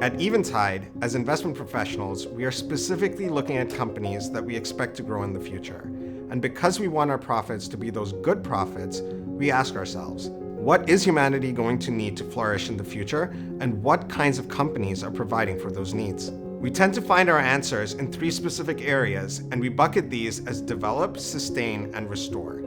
At Eventide, as investment professionals, we are specifically looking at companies that we expect to grow in the future. And because we want our profits to be those good profits, we ask ourselves, what is humanity going to need to flourish in the future, and what kinds of companies are providing for those needs? We tend to find our answers in 3 specific areas, and we bucket these as develop, sustain, and restore.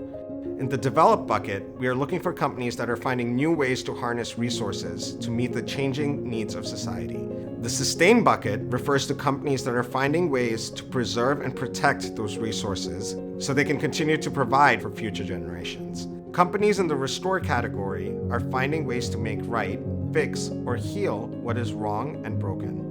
In the develop bucket, we are looking for companies that are finding new ways to harness resources to meet the changing needs of society. The sustain bucket refers to companies that are finding ways to preserve and protect those resources so they can continue to provide for future generations. Companies in the restore category are finding ways to make right, fix, or heal what is wrong and broken.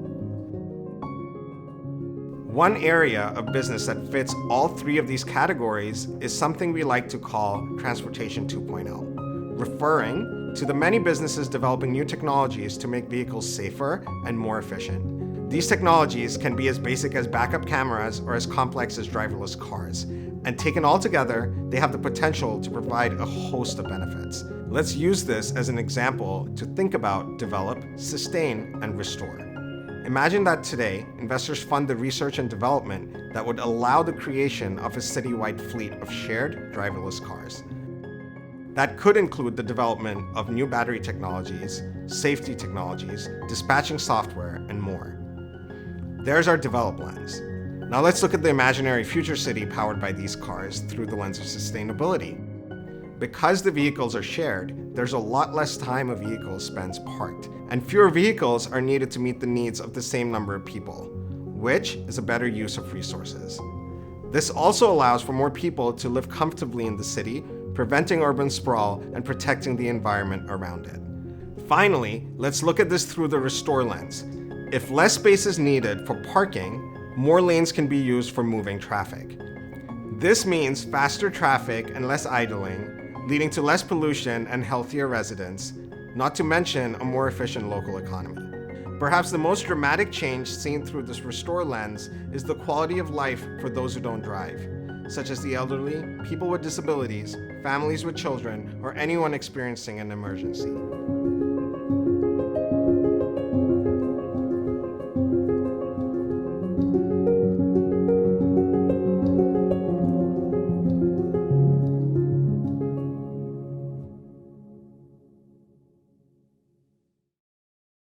One area of business that fits all 3 of these categories is something we like to call Transportation 2.0, referring to the many businesses developing new technologies to make vehicles safer and more efficient. These technologies can be as basic as backup cameras or as complex as driverless cars, and taken all together, they have the potential to provide a host of benefits. Let's use this as an example to think about develop, sustain, and restore. Imagine that today, investors fund the research and development that would allow the creation of a citywide fleet of shared driverless cars. That could include the development of new battery technologies, safety technologies, dispatching software, and more. There's our develop lens. Now let's look at the imaginary future city powered by these cars through the lens of sustainability. Because the vehicles are shared, there's a lot less time a vehicle spends parked, and fewer vehicles are needed to meet the needs of the same number of people, which is a better use of resources. This also allows for more people to live comfortably in the city, preventing urban sprawl and protecting the environment around it. Finally, let's look at this through the restore lens. If less space is needed for parking, more lanes can be used for moving traffic. This means faster traffic and less idling, leading to less pollution and healthier residents, not to mention a more efficient local economy. Perhaps the most dramatic change seen through this restore lens is the quality of life for those who don't drive, such as the elderly, people with disabilities, families with children, or anyone experiencing an emergency.